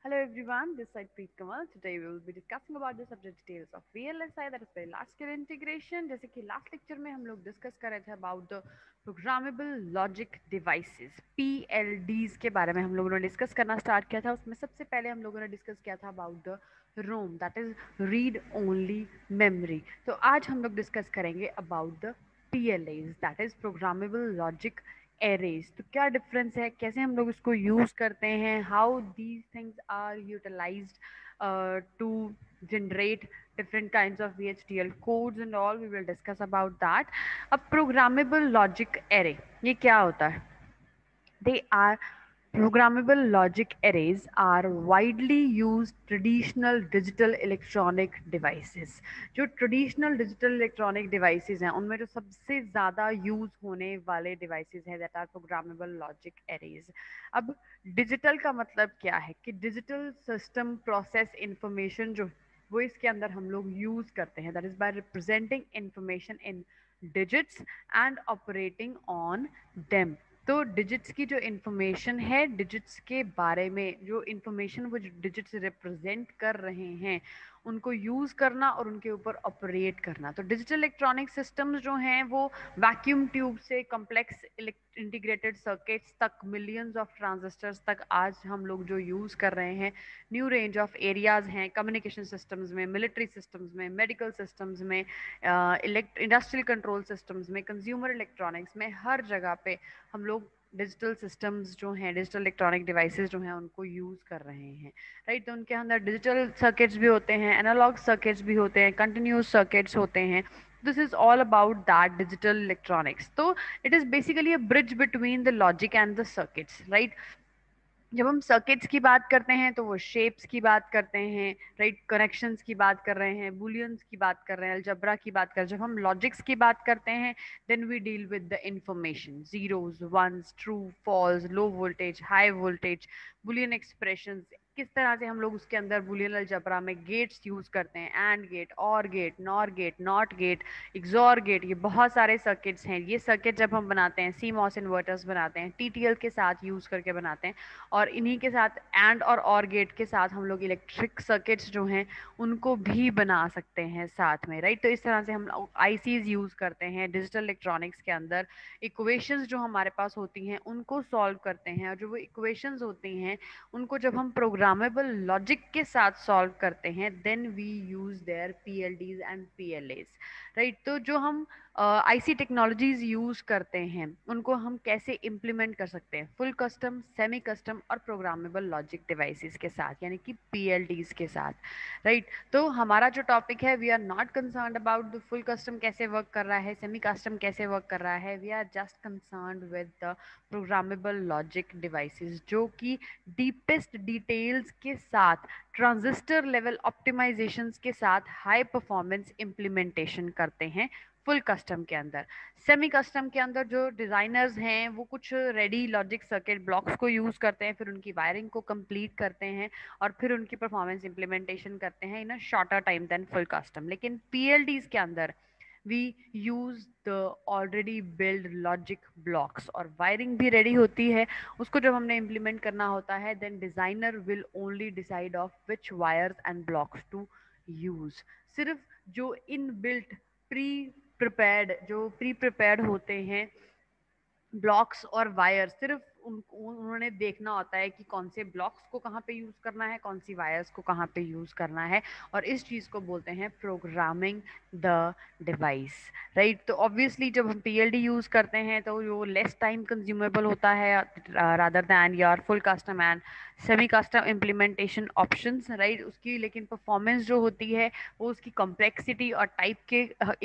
Hello everyone, this side Preet Kamal. Today we will be discussing about the subject details of VLSI, that is Biological Integration. जैसे कि last lecture में हम लोग discuss कर रहे थे about the programmable logic devices PLDs के बारे में हम लोगों ने डिस्कस करना स्टार्ट किया था. उसमें सबसे पहले हम लोगों ने डिस्कस किया था about the ROM, that is read only memory. तो आज हम लोग डिस्कस करेंगे about the PLAs, that is programmable logic arrays. तो क्या डिफरेंस है, कैसे हम लोग इसको यूज करते हैं, how these things are utilised to generate different kinds of VHDL codes and all. We will discuss about that. A programmable logic array, ये क्या होता है? They are Programmable logic arrays are widely used traditional digital electronic devices. जो traditional digital electronic devices हैं उनमें जो सबसे ज़्यादा यूज होने वाले devices हैं that are programmable logic arrays. अब digital का मतलब क्या है कि digital system process information जो वो इसके अंदर हम लोग यूज करते हैं, that is by representing information in digits and operating on them. तो डिजिट्स की जो इन्फॉर्मेशन है, डिजिट्स के बारे में जो इन्फॉर्मेशन वो डिजिट्स रिप्रेजेंट कर रहे हैं उनको यूज़ करना और उनके ऊपर ऑपरेट करना. तो डिजिटल इलेक्ट्रॉनिक सिस्टम्स जो हैं वो वैक्यूम ट्यूब से कॉम्प्लेक्स इंटीग्रेटेड सर्किट्स तक, मिलियंस ऑफ ट्रांजिस्टर्स तक आज हम लोग जो यूज़ कर रहे हैं, न्यू रेंज ऑफ एरियाज हैं कम्युनिकेशन सिस्टम्स में, मिलिट्री सिस्टम्स में, मेडिकल सिस्टम्स में, इंडस्ट्रियल कंट्रोल सिस्टम्स में, कंज्यूमर इलेक्ट्रॉनिक्स में, हर जगह पे हम लोग डिजिटल सिस्टम्स जो हैं, डिजिटल इलेक्ट्रॉनिक डिवाइसेस जो हैं उनको यूज़ कर रहे हैं, राइट. तो उनके अंदर डिजिटल सर्किट्स भी होते हैं, एनालॉग सर्किट्स भी होते हैं, कंटिन्यूस सर्किट्स होते हैं. This is all about that digital electronics. तो it is basically a bridge between the logic and the circuits, right. जब हम सर्किट्स की बात करते हैं तो वो शेप्स की बात करते हैं, राइट, कनेक्शंस की बात कर रहे हैं, बुलियंस की बात कर रहे हैं, अलजबरा की बात कर रहे हैं. जब हम लॉजिक्स की बात करते हैं then we deal with the information, zeros, ones, true, false, low voltage, high voltage, boolean expressions. किस तरह से हम लोग उसके अंदर बुलियन अलजबरा में गेट्स यूज करते हैं, AND gate, OR gate, NOR gate, NOT gate, XOR gate. ये बहुत सारे सर्किट्स हैं. ये सर्किट जब हम बनाते हैं, सी मॉस इन्वर्टर्स बनाते हैं, TTL के साथ यूज करके बनाते हैं. और इन्हीं के साथ एंड और गेट के साथ हम लोग इलेक्ट्रिक सर्किट्स जो हैं उनको भी बना सकते हैं साथ में, राइट. तो इस तरह से हम आईसीज यूज करते हैं डिजिटल इलेक्ट्रॉनिक्स के अंदर. इक्वेशंस जो हमारे पास होती हैं उनको सॉल्व करते हैं, और जो वो इक्वेशंस होती हैं उनको जब हम प्रोग्रामेबल लॉजिक के साथ सॉल्व करते हैं then we use their PLDs and PLAs, right. तो जो हम आईसी टेक्नोलॉजीज यूज करते हैं उनको हम कैसे इम्प्लीमेंट कर सकते हैं फुल कस्टम, सेमी कस्टम और प्रोग्रामेबल लॉजिक डिवाइसेस के साथ, यानी कि PLDs के साथ, राइट. तो हमारा जो टॉपिक है, we are not concerned about the full custom कैसे वर्क कर रहा है, सेमी कस्टम कैसे वर्क कर रहा है. We are just concerned with the programmable logic devices जो कि डीपेस्ट डिटेल्स के साथ, ट्रांजिस्टर लेवल ऑप्टिमाइजेशंस के साथ हाई परफॉर्मेंस इम्प्लीमेंटेशन करते हैं फुल कस्टम के अंदर. सेमी कस्टम के अंदर जो डिज़ाइनर्स हैं वो कुछ रेडी लॉजिक सर्किट ब्लॉक्स को यूज़ करते हैं, फिर उनकी वायरिंग को कंप्लीट करते हैं और फिर उनकी परफॉर्मेंस इम्प्लीमेंटेशन करते हैं in a shorter time than full custom. लेकिन PLDs के अंदर we use the already build logic blocks और वायरिंग भी रेडी होती है. उसको जब हमने इम्प्लीमेंट करना होता है then designer will only decide of which wires and blocks to use. सिर्फ जो इन बिल्ट प्री प्रिपेयर्ड होते हैं ब्लॉक्स और वायर, सिर्फ उन्होंने देखना होता है कि कौन से ब्लॉक्स को कहाँ पे यूज करना है, कौन सी वायर्स को कहाँ पे यूज करना है. और इस चीज को बोलते हैं प्रोग्रामिंग द डिवाइस, राइट. तो ऑब्वियसली जब हम PLD यूज करते हैं तो वो लेस टाइम कंज्यूमेबल होता है rather than your full custom and semi custom implementation options, right. उसकी लेकिन परफॉर्मेंस जो होती है वो उसकी कॉम्प्लेक्सिटी और टाइप के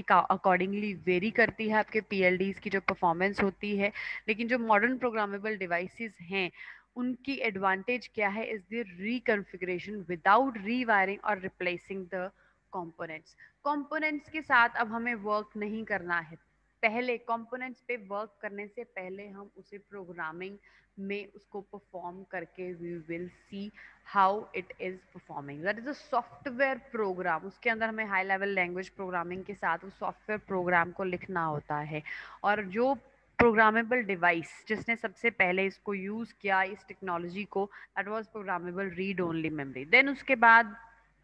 अकॉर्डिंगली वेरी करती है. आपके PLDs की जो परफॉर्मेंस होती है, लेकिन जो मॉडर्न प्रोग्रामेबल डिवाइसेस हैं उनकी एडवांटेज क्या है, इज द रिकॉन्फ़िगरेशन विदाउट रीवायरिंग और रिप्लेसिंग द कंपोनेंट्स. कंपोनेंट्स के साथ अब हमें वर्क नहीं करना है. पहले कंपोनेंट्स पे वर्क करने से पहले हम उसे प्रोग्रामिंग में उसको परफॉर्म करके we will see how it is performing. That is a software program. उसके अंदर हमें हाई लेवल लैंग्वेज प्रोग्रामिंग के साथ उस सॉफ्टवेयर प्रोग्राम को लिखना होता है. और जो प्रोग्रामेबल डिवाइस जिसने सबसे पहले इसको यूज किया इस टेक्नोलॉजी को, that was programmable read only memory. Then उसके बाद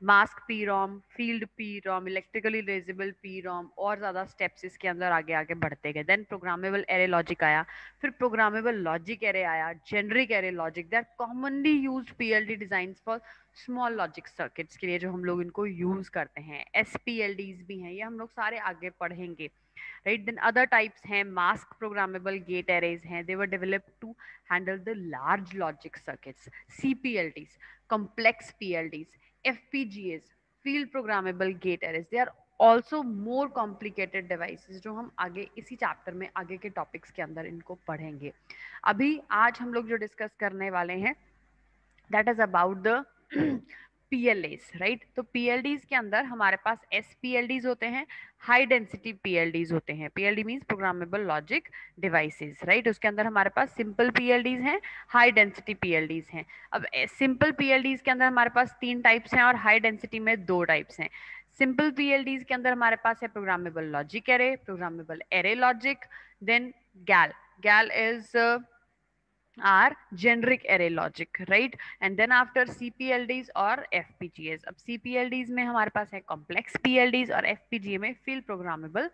mask P ROM, field P ROM, electrically erasable P ROM, और ज्यादा स्टेप्स इसके अंदर आगे आगे बढ़ते गए। देन प्रोग्रामेबल एरे लॉजिक आया, फिर प्रोग्रामेबल लॉजिक एरे आया, generic array logic. They are commonly used PLD design for small logic circuits के लिए जो हम लोग इनको यूज करते हैं। एसपीएलडीज भी हैं, ये हम लोग सारे आगे पढ़ेंगे, राइट। देन अदर टाइप्स हैं, मास्क प्रोग्रामेबल गेट एरेज हैं, they were developed to handle the large logic circuits. CPLDs, complex PLDs, FPGAs, field programmable gate arrays, they are also more complicated devices जो हम आगे इसी chapter में आगे के topics के अंदर इनको पढ़ेंगे। अभी आज हम लोग जो डिस्कस करने वाले हैं that is about the PLDs, right. तो पीएलडीज के अंदर हमारे पास एसपीएलडीज होते हैं, हाई डेंसिटी पीएलडीज होते हैं। PLD means programmable logic devices, right. उसके अंदर हमारे पास सिंपल पीएलडीज हैं, हाई डेंसिटी पीएलडीज हैं। अब सिंपल पीएलडीज के अंदर हमारे पास 3 टाइप्स हैं और हाई डेंसिटी में 2 टाइप्स हैं। सिंपल पीएलडीज के अंदर हमारे पास है programmable logic array, programmable array logic, then GAL. GAL is are generic array logic, right? And then after CPLDs और FPGAs। अब CPLDs में हमारे पास है complex PLDs और FPGA में field programmable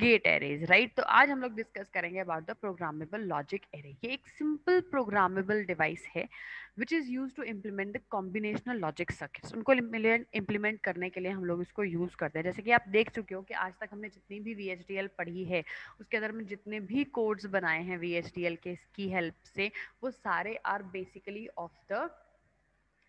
gate arrays, right? तो आज हम लोग डिस्कस करेंगे about the programmable logic array। ये एक simple programmable device है which is used to implement the combinational logic circuits। उनको implement करने के लिए हम लोग इसको यूज करते हैं। जैसे कि आप देख चुके हो कि आज तक हमने जितनी भी VHDL पढ़ी है उसके अंदर में जितने भी कोड्स बनाए हैं VHDL के की हेल्प से, वो सारे are basically of the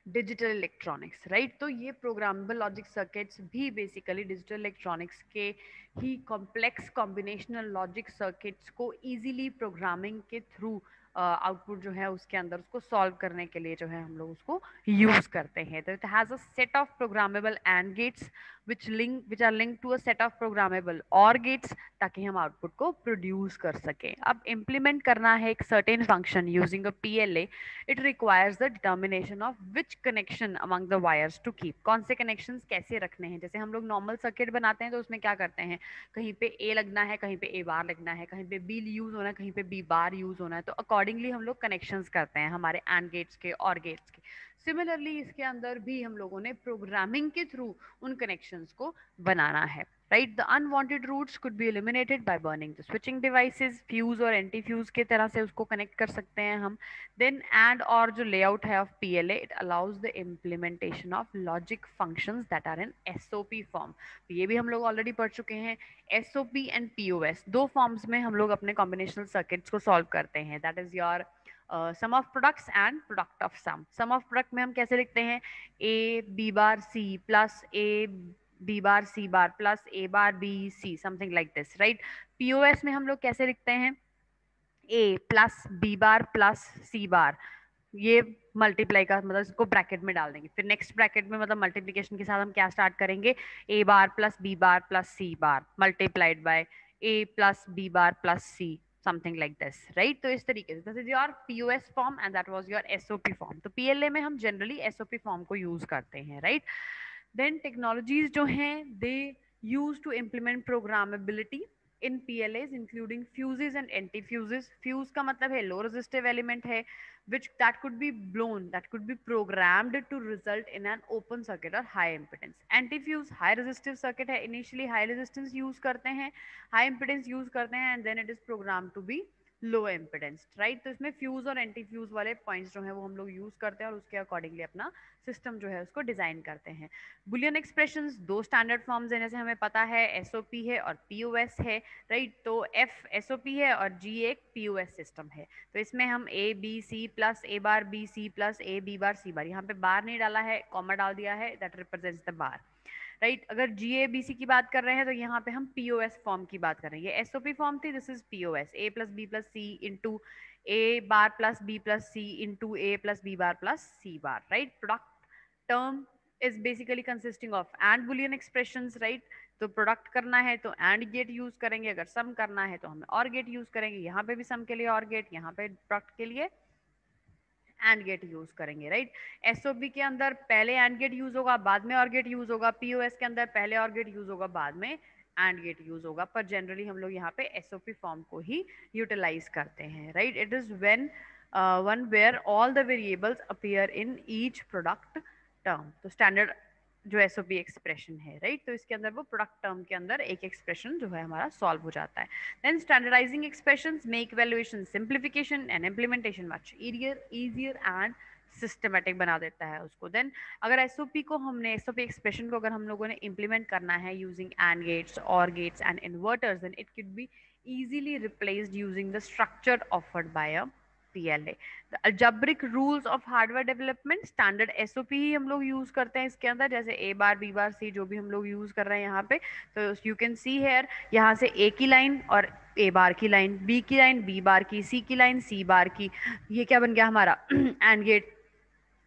digital electronics, right. तो ये प्रोग्रामेबल लॉजिक सर्किट्स भी बेसिकली डिजिटल इलेक्ट्रॉनिक्स के ही कॉम्प्लेक्स कॉम्बिनेशनल लॉजिक सर्किट्स को इजीली प्रोग्रामिंग के थ्रू आउटपुट जो है उसके अंदर उसको सॉल्व करने के लिए जो है हम लोग उसको यूज करते हैं। तो it has a set of programmable AND gates which are linked to a set of programmable OR gates ताकि हम आउटपुट को प्रोड्यूस कर सकें। अब इम्प्लीमेंट करना है एक certain function using a PLA, it requires the determination of which connection among the wires to keep. कौन से कनेक्शंस कैसे रखने हैं। जैसे हम लोग नॉर्मल सर्किट बनाते हैं तो उसमें क्या करते हैं, कहीं पे ए लगना है, कहीं पे ए बार लगना है, कहीं पे बी यूज होना है, कहीं पे बी बार यूज होना है। तो अकॉर्डिंगली हम लोग कनेक्शंस करते हैं हमारे एंड गेट्स के और गेट्स के। सिमिलरली इसके अंदर भी हम लोगों ने प्रोग्रामिंग के थ्रू उन कनेक्शंस को बनाना है, right. The unwanted routes could be eliminated by burning the switching devices. Fuse और एंटी फ्यूज के तरह से उसको कनेक्ट कर सकते हैं हम। देन एंड और जो लेआउट है of PLA, it allows the implementation of logic functions that are in SOP form. ये भी हम लोग ऑलरेडी पढ़ चुके हैं। SOP एंड POS दो फॉर्म्स में हम लोग अपने कॉम्बिनेशनल सर्किट्स को सॉल्व करते हैं। That is your sum of products and product of sum of product में हम कैसे लिखते हैं, a B bar C plus A B bar C bar plus A bar B c, something like this, right. POS में हम लोग कैसे लिखते हैं, a plus B bar plus C bar, ये मल्टीप्लाई का मतलब इसको ब्रैकेट में डाल देंगे, फिर नेक्स्ट ब्रैकेट में मतलब मल्टीप्लिकेशन के साथ हम क्या स्टार्ट करेंगे, A bar plus B bar plus C bar multiplied by A plus B bar plus C, something like this, right. तो इस तरीके से this is your POS form and that was your SOP form. तो PLA में हम generally SOP form को use करते हैं, राइट। देन टेक्नोलॉजीज जो हैं they use to implement programmability in PLAs including fuses and anti fuses. Fuse का मतलब है लो रेजिस्टिव एलिमेंट है which that could be blown, that could be programmed to result in an open circuit or high impedance। antifuse high resistive circuit है, initially high resistance use करते हैं, high impedance use करते हैं and then it is programmed to be low impedance, right. तो इसमें fuse और anti fuse वाले points जो है वो हम लोग यूज करते हैं और उसके अकॉर्डिंगली अपना सिस्टम जो है उसको डिजाइन करते हैं। बुलियन एक्सप्रेशंस दो स्टैंडर्ड फॉर्म्स हैं, जैसे हमें पता है SOP है और POS है, राइट। तो F SOP है और G एक POS सिस्टम है। तो इसमें हम A B C plus A bar B C plus A B bar C bar, यहाँ पे बार नहीं डाला है, कॉमा डाल दिया है, that represents the bar, right. अगर GABC की बात कर रहे हैं तो यहाँ पे हम POS फॉर्म की बात कर रहे हैं। ये SOP फॉर्म थी, this is POS, a plus b plus c into a bar plus b plus c into a plus B bar plus C bar, right. Product term is basically consisting of AND boolean expressions, right. तो product करना है तो and gate use करेंगे, अगर सम करना है तो हम और गेट यूज करेंगे। यहाँ पे भी सम के लिए और गेट, यहाँ पे प्रोडक्ट के लिए एंड गेट यूज करेंगे, राइट। SOP के अंदर पहले एंड गेट यूज होगा बाद में और गेट यूज होगा, POS के अंदर पहले और गेट यूज होगा बाद में एंड गेट यूज होगा, पर जनरली हम लोग यहाँ पे एसओपी फॉर्म को ही यूटिलाइज करते हैं, right. It is when one where all the variables appear in each product term. तो स्टैंडर्ड जो एसओपी एक्सप्रेशन है, राइट, तो इसके अंदर वो प्रोडक्ट टर्म के अंदर एक एक्सप्रेशन जो है हमारा सॉल्व हो जाता है। Then standardising expressions make valuation simplification and implementation much easier and systematic बना देता है उसको। देन अगर एसओपी को हमने एसओपी एक्सप्रेशन को अगर हम लोगों ने इंप्लीमेंट करना है यूजिंग एंड गेट्स और gates and inverters, then it could be easily replaced using the structure offered by a PLA. The algebraic rules of hardware development standard SOP ही हम लोग यूज करते हैं इसके अंदर, जैसे A bar B bar C जो भी हम लोग यूज कर रहे हैं यहाँ पे। तो यू कैन सी हेयर यहाँ से A की लाइन और A बार की लाइन, B की लाइन, B बार की, C की लाइन, C बार की, ये क्या बन गया हमारा एंड गेट।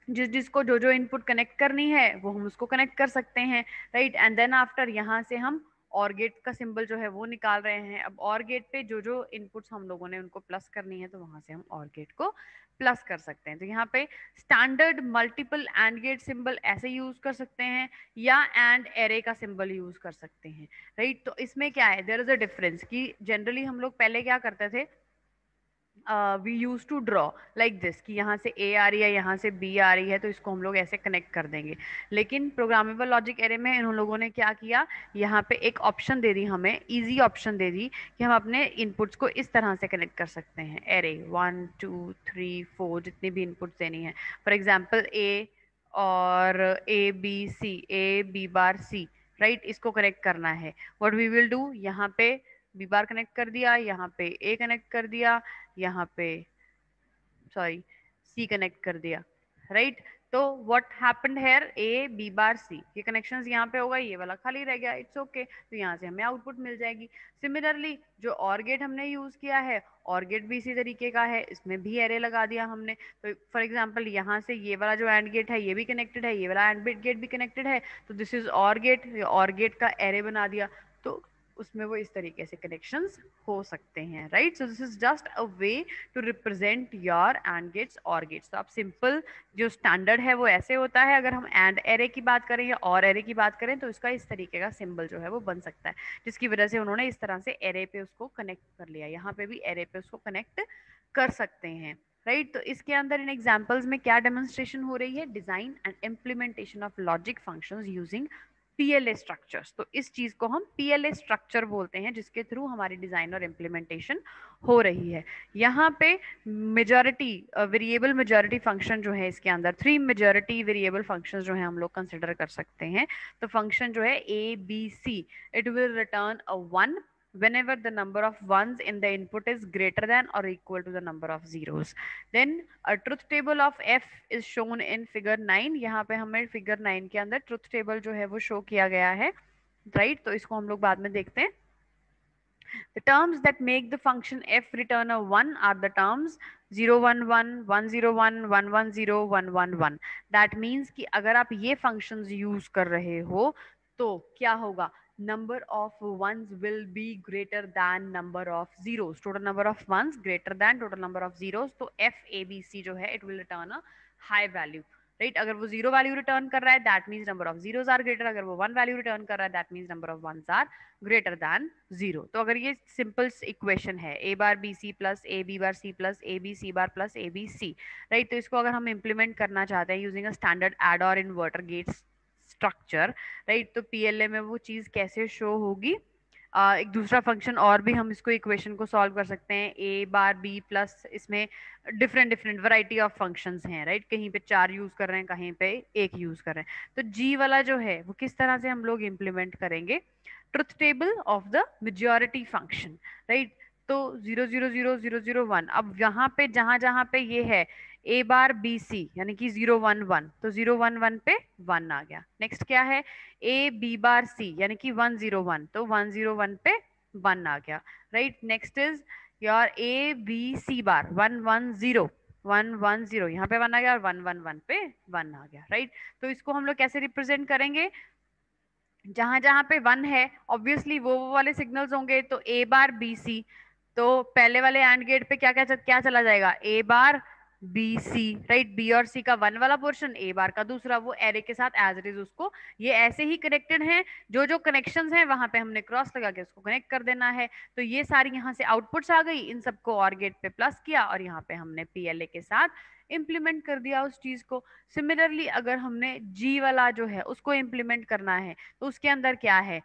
जिसको जो जो इनपुट कनेक्ट करनी है वो हम उसको कनेक्ट कर सकते हैं, राइट। एंड देन आफ्टर यहाँ से हम और गेट का सिंबल जो है वो निकाल रहे हैं। अब और गेट पे जो जो इनपुट्स हम लोगों ने उनको प्लस करनी है तो वहां से हम और गेट को प्लस कर सकते हैं। तो यहाँ पे standard multiple and gate symbol ऐसे यूज कर सकते हैं या एंड एरे का सिंबल यूज कर सकते हैं, राइट। तो इसमें क्या है, देयर इज अ डिफरेंस कि जनरली हम लोग पहले क्या करते थे, we use to draw like this कि यहाँ से ए आ रही है, यहाँ से बी आ रही है, तो इसको हम लोग ऐसे कनेक्ट कर देंगे। लेकिन प्रोग्रामेबल लॉजिक एरे में इन लोगों ने क्या किया, यहाँ पे एक ऑप्शन दे दी, हमें इजी ऑप्शन दे दी कि हम अपने इनपुट्स को इस तरह से कनेक्ट कर सकते हैं। एरे 1 2 3 4 जितनी भी इनपुट्स देनी है, फॉर एग्जाम्पल ए और A B bar C, right, इसको कनेक्ट करना है। व्हाट वी विल डू, यहाँ पे बी बार कनेक्ट कर दिया, यहाँ पे ए कनेक्ट कर दिया, यहाँ पे सॉरी सी कनेक्ट कर दिया, राइट। तो what happened here, A B bar C, ये कनेक्शंस यहाँ पे होगा, ये वाला खाली रह गया, इट्स ओके, तो यहाँ से हमें आउटपुट मिल जाएगी। सिमिलरली जो और गेट हमने यूज किया है, और गेट भी इसी तरीके का है, इसमें भी एरे लगा दिया हमने। तो फॉर एग्जाम्पल यहाँ से ये वाला जो एंड गेट है ये भी कनेक्टेड है, ये वाला एंड गेट भी कनेक्टेड है, तो दिस इज और गेट, और गेट का एरे बना दिया, तो उसमें वो इस तरीके से कनेक्शंस हो सकते हैं, right. So this is just a way to represent your and gates और गेट्स। तो आप सिंपल जो स्टैंडर्ड है वो ऐसे होता है, अगर हम एंड एरे की बात करें या और एरे की बात करें तो इसका इस तरीके का सिंबल जो है वो बन सकता है, जिसकी वजह से उन्होंने इस तरह से एरे पे उसको कनेक्ट कर लिया। यहाँ पे भी एरे पे उसको कनेक्ट कर सकते हैं, राइट। तो इसके अंदर इन एग्जांपल्स में क्या डेमोन्स्ट्रेशन हो रही है, design and implementation of logic functions using PLA structures. तो इस चीज को हम पीएलए स्ट्रक्चर बोलते हैं, जिसके थ्रू हमारी डिजाइन और इम्प्लीमेंटेशन हो रही है। यहाँ पे मेजॉरिटी वेरिएबल मेजॉरिटी फंक्शन जो है, इसके अंदर 3 मेजॉरिटी वेरिएबल फंक्शन जो है हम लोग कंसिडर कर सकते हैं। तो फंक्शन जो है A B C, it will return a 1 whenever the number of ones in the input is greater than or equal to the number of zeros. Then a truth table of f is shown in figure 9। यहाँ पे हमें figure 9 के अंदर truth table जो है वो show किया गया है, राइट। तो इसको हम लोग बाद में देखते हैं। The terms that make the function f return a 1 are the terms 0 1 1 1 0 1 1 1 0 1 1 1। That means कि अगर आप ये functions use कर रहे हो तो क्या होगा, number of ones will be greater than number of zeros, total number of ones greater than total number of zeros। तो f a b c जो है it will return a high value, right. अगर वो 0 value return कर रहा है that means number of zeros are greater, अगर वो 1 वैल्यू रिटर्न कर रहा है that means number of ones are greater than 0। तो अगर ये सिंपल इक्वेशन है A bar B C plus A B bar C plus A B C bar plus A B C, right, तो इसको अगर हम इम्प्लीमेंट करना चाहते हैं यूजिंग अ स्टैंडर्ड एड और इन्वर्टर गेट्स स्ट्रक्चर, राइट, तो पीएलए में वो चीज कैसे शो होगी। एक दूसरा फंक्शन और भी हम इसको इक्वेशन को सॉल्व कर सकते हैं, ए बार बी प्लस, इसमें different different variety of functions हैं, राइट। कहीं पे 4 यूज कर रहे हैं, कहीं पे 1 यूज कर रहे हैं। तो जी वाला जो है वो किस तरह से हम लोग इम्प्लीमेंट करेंगे, truth table of the majority function, right. तो 0 0 0 0 0 1, अब यहाँ पे जहां जहां पे ये है ए बार बी सी यानी कि 0 1 1, तो 0 1 1 पे 1 आ गया। नेक्स्ट क्या है, ए बी बार सी यानी कि 1 0 1, तो 1 0 1 पे 1 आ गया, right. Next is your A B C bar 1 1 0 1 1 0, यहाँ पे 1 आ गया और 1 1 1 पे 1 आ गया, राइट। तो इसको हम लोग कैसे रिप्रेजेंट करेंगे, जहां जहां पे 1 है ऑब्वियसली वो वाले सिग्नल्स होंगे, तो ए बार बी सी, तो पहले वाले एंड गेट पे क्या क्या क्या चला जाएगा, ए bar B C, right, B और सी का वन वाला पोर्शन, ए बार का दूसरा, वो एरे के साथ एज इट इज उसको ये ऐसे ही कनेक्टेड हैं, जो जो कनेक्शंस हैं वहां पे हमने क्रॉस लगा के उसको कनेक्ट कर देना है। तो ये सारी यहाँ से आउटपुट्स आ गई, इन सबको और गेट पे प्लस किया और यहाँ पे हमने पीएलए के साथ इम्प्लीमेंट कर दिया उस चीज को। सिमिलरली अगर हमने जी वाला जो है उसको इम्प्लीमेंट करना है तो उसके अंदर क्या है,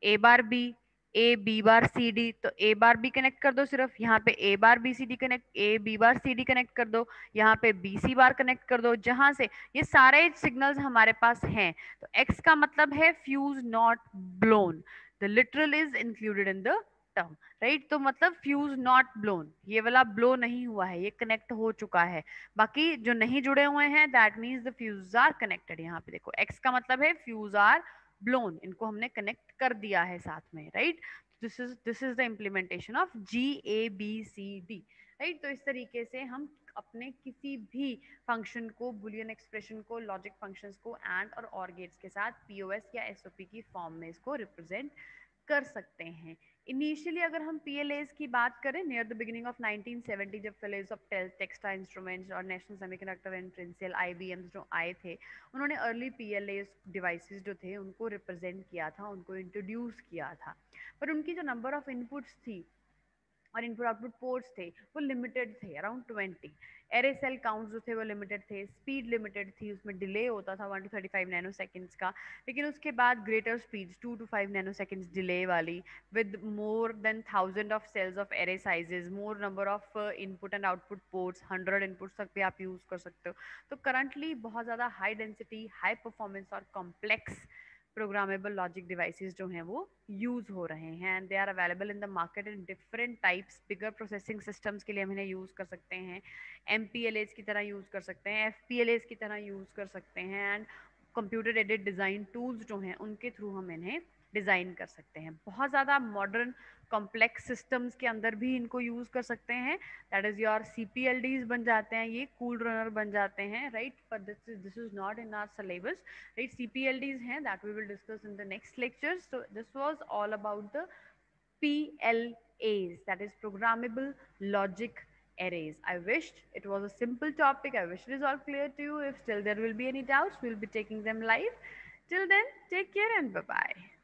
A bar B, A B bar C D, तो ए बार बी कनेक्ट कर दो, सिर्फ यहाँ पे A bar B C D connect, A B bar C D connect कर दो, यहाँ पे बी सी बार कनेक्ट कर दो, जहां से ये सारे सिग्नल्स हमारे पास हैं। तो एक्स का मतलब है fuse not blown, the literal is included in the term, right. तो मतलब फ्यूज नॉट ब्लोन, ये वाला ब्लो नहीं हुआ है, ये कनेक्ट हो चुका है। बाकी जो नहीं जुड़े हुए हैं that means the fuse are connected. यहाँ पे देखो एक्स का मतलब है फ्यूज आर ब्लोन, इनको हमने कनेक्ट कर दिया है साथ में, right. This is the implementation of GABCD, right. तो इस तरीके से हम अपने किसी भी फंक्शन को, बुलियन एक्सप्रेशन को, लॉजिक फंक्शंस को एंड और गेट्स के साथ पीओएस या एसओपी की फॉर्म में इसको रिप्रेजेंट कर सकते हैं। इनिशियली अगर हम पीएलएस की बात करें, नियर द बिगिनिंग ऑफ 1970 जब फिलिप्स ऑफ टेक्स्टा इंस्ट्रूमेंट्स और नेशनल सेमीकंडक्टर एंड प्रिंसियल आईबीएम जो आए थे, उन्होंने अर्ली पीएलएस डिवाइसेस जो थे उनको रिप्रेजेंट किया था, उनको इंट्रोड्यूस किया था। पर उनकी जो नंबर ऑफ इनपुट्स थी और इनपुट आउटपुट पोर्ट्स थे वो लिमिटेड थे, अराउंड 20। एरे सेल काउंट जो थे वो लिमिटेड थे, स्पीड लिमिटेड थी, उसमें डिले होता था 1 to 35 नैनो सेकेंड्स का। लेकिन उसके बाद greater speeds 2 to 5 nano seconds delay वाली, with more than 1000 of cells of array sizes, more number of input and output ports, 100 inputs तक भी आप यूज कर सकते हो। तो करंटली बहुत ज़्यादा हाई डेंसिटी, हाई परफॉर्मेंस और कॉम्प्लेक्स प्रोग्रामेबल लॉजिक डिवाइसेस जो हैं वो यूज हो रहे हैं, and they are available in the market in different types. Bigger processing systems के लिए हम इन्हें यूज कर सकते हैं, एमपीएलएस की तरह यूज कर सकते हैं, एफपीएलएस की तरह यूज कर सकते हैं, and computer aided design tools जो हैं उनके थ्रू हम इन्हें डिज़ाइन कर सकते हैं। बहुत ज़्यादा मॉडर्न कॉम्प्लेक्स सिस्टम्स के अंदर भी इनको यूज़ कर सकते हैं, दैट इज़ योर CPLDs बन जाते हैं, ये कूल रनर बन जाते हैं, राइट। पर this is not in our syllabus, right? CPLDs हैं that we will discuss in the next lectures. So this was all about the PLAs, that is programmable logic arrays. I wished it was a simple topic. I wish it is all clear to you. If still there will be any doubts, we'll be taking them live. Till then, take care and bye bye.